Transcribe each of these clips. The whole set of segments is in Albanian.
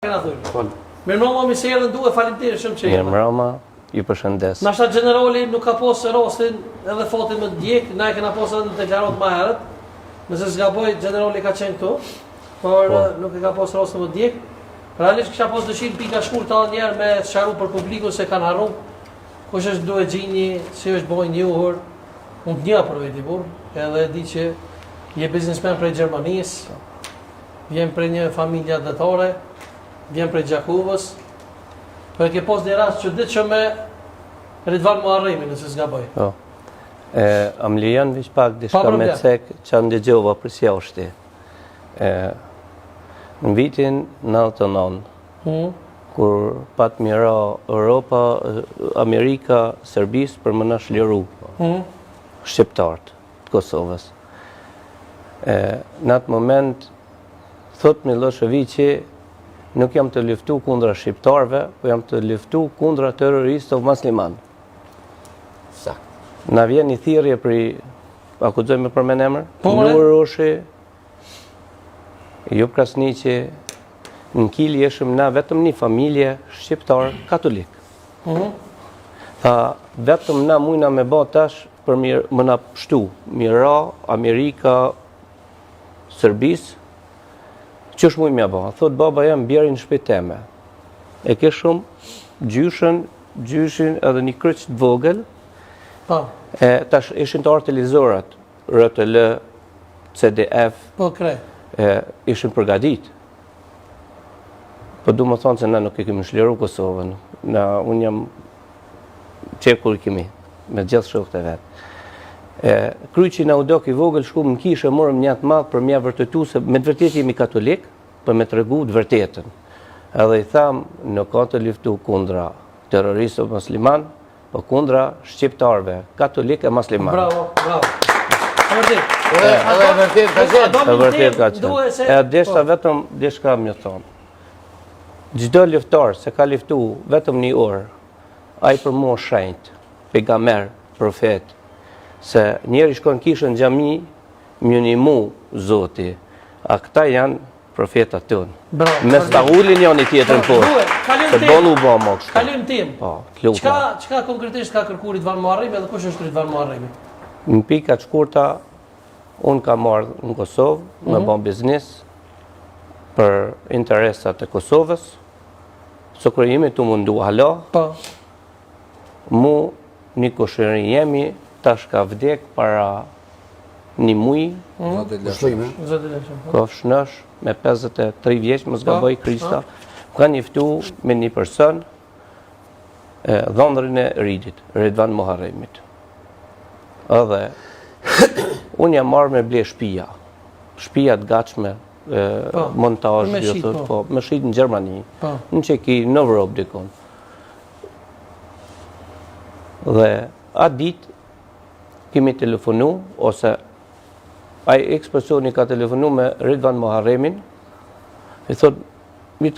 Mirëmbrëma, mi se erdhën duhe, faleminderit shumë që erdhën. Mirëmbrëma, ju përshëndes. Nashta generali nuk ka posë rastin edhe fatin me djeg, na e kena posë edhe në deklarat më herët. Nëse s'gaboj, generali ka qenë këtu, por nuk e ka posë rastin me djeg. Realisht kisha posë dëshirë pika shkurtë edhe njerë me sqaru për publikun se kanë harru. Kush është duhet gjini, si është bojë njohur. Unë të njoha për veti burr, edhe di që je biznesmen prej Gjermanisë, vjen prej një familje detare. Vjen prej Gjakovës, për e ke pos një rast që ditë që me Ridvan Muharremi, nëse s'gaboj. Am lijan vish pak dishka me cek që në dëgjova për sjashti. Në vitin 99, kur pat mira Europa, Amerika, Serbis për më në shliru shqiptartë të Kosovës. Në atë moment, thot Miloševiqi, nuk jam të luftu kundra shqiptarve, po jam të luftu kundra terroristov musliman. Na vjen një thirrje për a ku me përmend emër? Nur Roshi, Jup Krasniqi, në Kili jeshëm na vetëm një familje shqiptar katolik. Tha, vetëm na mujna me ba tash për më na pështu, Mira, Amerika, Serbis, qësh muj mja ba? Thot, baba jam bjerin në shpejt teme. E ke shumë gjyshin edhe një kryq të vogël. Tash ishin të artilizorat, RTL, CDF, ishin përgadit. Po du më thonë se na nuk e kemi shliru Kosovën. Unë jam qekur i kemi, me gjithë shokët e vetë. Kryqi na u dok i vogël, shkum në kishë, morëm një atë madhë për mja vërtetu se me të vërtet jemi katolik, për me të regu të vërtetën. Edhe i tham, nuk ka të luftu kundra terroristov musliman, po kundra shqiptarve, katolik e musliman. Bravo, bravo. E vërtet ka qenë. E deshta vetëm, deshka më thonë. Gjdo luftar se ka luftu vetëm një orë, a i për mua shenjt, pejgamber, profet, se njeri shkon kishën gjami, mjënimu zoti, a këta janë profetat tënë. Me sta ullin janë i tjetërën po, se bonu ba më kështë. Kalim tim, qka konkretisht ka kërku Ridvan Muharremi edhe kush është Ridvan Muharremi? Në pikat shkurta, unë ka marrë në Kosovë, me bon biznis, për interesat e Kosovës, së kërë jemi të mundu hala, mu një kushërin jemi, tash ka vdek para një muj, kofshënësh, me 53 vjeç, më zgaboj Krista, ka njëftu me një person dhëndrin e Ridit, Ridvan Muharremit. Edhe, unë jam marrë me ble shpia të gatshme, montaj, me shqit në Gjermani, në Qeki, në Evropë dikon. Dhe, atë ditë, kemi telefonu, ose ai ekspresioni ka telefonu me Ridvan Muharremin, i thot, i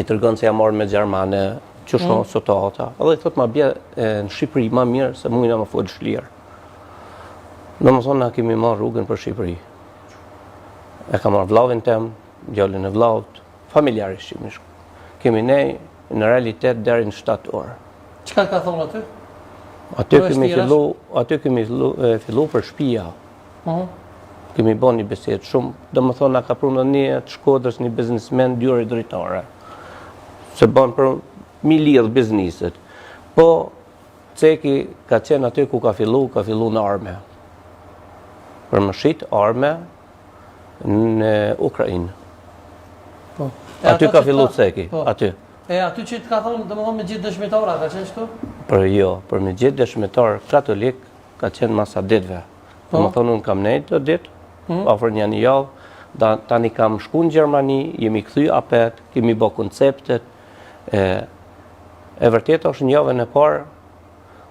tërgën se jam marrë me Gjermane, që shonë sotata, edhe i thot, ma bje në Shqipëri ma mirë, se mujna ma folë shlirë. Në më thonë, na kemi marrë rrugën për Shqipëri. E ka marrë vlavin tem, gjallin e vlavt, familjarisht që mishku. Kemi nej, në realitet, deri në 7 orë. Qëka ka thonë aty? Aty kemi fillu për shtëpia. Kemi bon një bisedë shumë, dhe më thonë, ka prunë një të Shkodrës, një biznismen, dyre dritare. Se bon për mi lidhë bizniset. Po, Ceki ka qenë aty ku ka fillu në arme. Për më shqit arme në Ukrainë. Aty ka fillu Ceki, aty. E aty që të ka thonë, dhe më thonë me gjithë dëshmitara, ka qenë shtu? Për me gjithë dëshmitar katolik, ka qenë masa ditëve. Dhe më thonë, unë kam nejtë të ditë, ofër një javë, tani kam shku në Gjermani, jemi këthy apet, kemi bo konceptet. E vërtet është një javën e parë,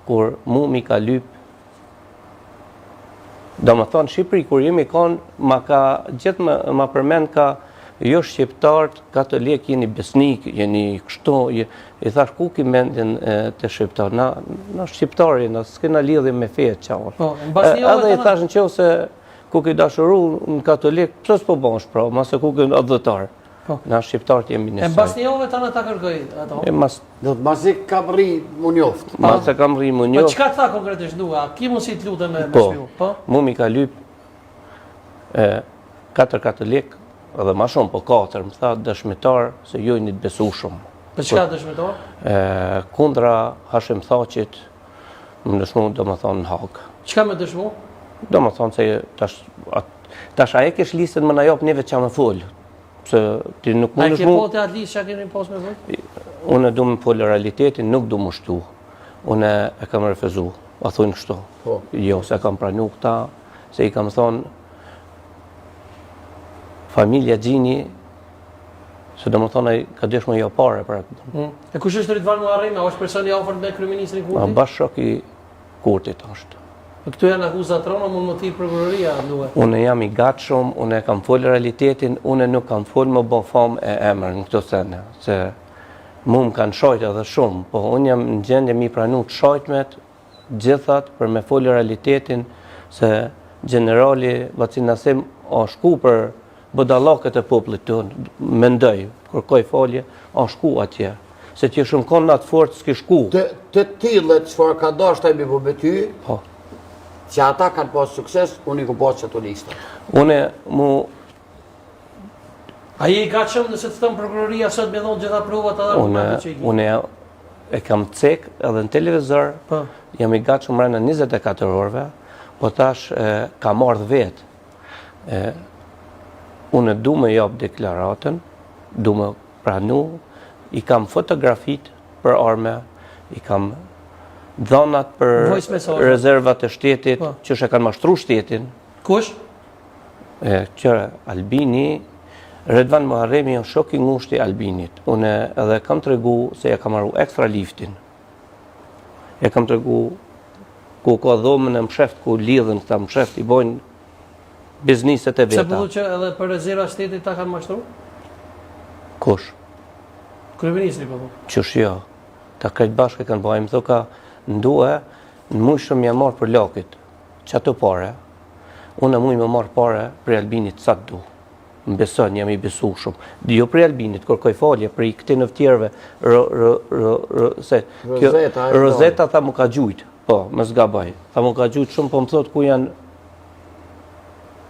kur mu mi ka lypë. Dhe më thonë, Shqipëri, kur jemi konë, ma përmend ka, jo shqiptarët, katolik, jeni besnik, jeni kështu, i thash ku ki mendin të shqiptarë, na shqiptarë, na s'kena lidhje me fejet qawar. Edhe i thash në qev se ku ki dashuru në katolik, qës po bon shpro, ma se ku ki në adhëtarë. Po. Na shqiptarët jemi E në mbas një javë tani ta kërkoj ato. E mas Do të masi kam rri më njoft. mas e kam rri më Po njoft. çka tha konkretisht dua? Ki mund si të lutem me Po. shpiu? Po. Mu mi ka lyp 4 lek edhe ma shumë, po 4, më tha dëshmitar se ju jeni të besueshëm. Për çka dëshmitar? Kundra Hashim Thaqit më dëshmu do më thonë në Hag. Çka më dëshmu? Do më thonë se tash a e kesh listën më na jap neve që më fol. Se ti nuk A mund ke të po të atë listë çka keni pas me vot? unë du më folë realitetin, nuk du më shtu. Unë e kam refuzu, a thunë kështu. Po. Jo, se kam pranu këta, se i kam thonë familja Gjini, se do më thonë ai ka desh më jo pare për atë. E kush është Ridvan Muharremi? A është personi i afërt me kryeministrin Ma Kurti? bashkë shok i Kurtit është. Këtu janë akuzat rona, mund më thirr prokuroria duhet. Unë jam i gatshëm, unë e kam folë realitetin, unë nuk kam folë më bo famë e emër në këto sene, se mu më kanë shojtë edhe shumë, po unë jam në gjendje mi pranu të shojtmet, gjithat për me folë realitetin, se generali Vacin Nasim o shku për budallakët e popullit tonë, mendoj, kërkoj folje, o shku atje, se që shumë konë në atë fort s'ki shku. Të tillët çfarë ka dashur ai me po me ty, Po. që ata kanë pas sukses, unë i kom pas çato lista. Unë mu A je i gatshëm nëse të thëmë prokuroria sot me dhonë gjitha provat edhe argumentet që i ki? Unë e kam cek edhe në televizor, Po. jam i gatshëm mrena 24 orëve, po tash kam ardhë vetë. Unë du me jap deklaratën, du me pranu, i kam fotografit për arme, i kam dhonat për Voice message. rezervat e shtetit, Po. që shë kanë mashtru shtetin, Kush? që Albini, Ridvan Muharremi është shok i ngushtë i Albinit. Unë edhe kam të regu se ja kam arru ekstra liftin. Ja kam të regu ku ka dhomën e msheft, ku lidhen këta msheft, i bojnë bizniset e Se veta. përdu që edhe për rezerva shtetit ta kanë mashtru? Kush? Kryeministri po. Qësh jo. Ta krejt bashkë e kanë bojmë, thoka, ndue, në mujshëm ja marë për lakit, që ato pare, unë muj me marë pare për Albinit sa të du. Më beson, jam i besu shumë. Jo për Albinit, kërkoj falje, për i këti nëftjerve, se Rozeta, Rozeta tha mu ka gjujt, po, më zgabaj. Tha mu ka gjujt shumë, po më thot ku janë,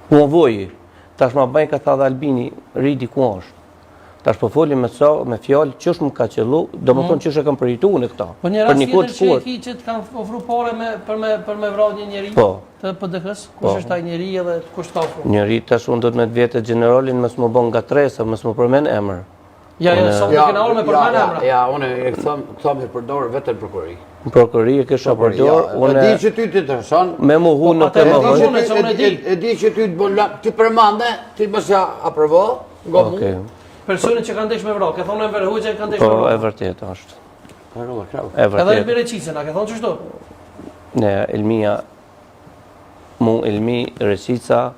ku më voji. Tash ma bajnë ka tha dhe Albini, rridi ku është. Tash po folim me fjallë, qësh më ka qëllu, do më thonë qësh e kam përritu në këta. Po një rast tjetër që e ki që të kanë ofru pare për me vrau një njeri Po. të PDK-s? Kush është taj njeri edhe kush të ka ofru? Njëri tash unë do të me të vjetë generalin, mësë më bon nga tresa, mësë më përmen emër. Ja, sa më kena orë me përmen emra. Ja, unë e këtham e përdorë vetën prokurori. Në prokurori e kësha përdor, E di që ty të intereson. me mu hu nuk e më atë hoj. unë, se unë e di. E di që ty të bëllë, ti përmande, ti mësja aprovo, nga mu. Okej. Personin që kanë desh me vrau, ke thonë Enver Hoxha kanë desh Po, me vrau. e vërtet është. Krau. E Edhe vërtet. Elmire Qicën, a ke thonë qështu? Ne, Elmia, Elmi Resica,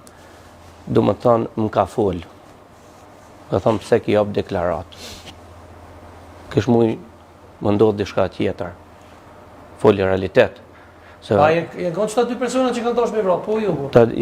du më thonë, më ka full. Ka thonë pse ki jop deklarat. Kësh muj më ndodhë dishka tjetër. Folli realitet. Se A jenë konë qëta dy persona që kanë dosh me vrau, po ju? ta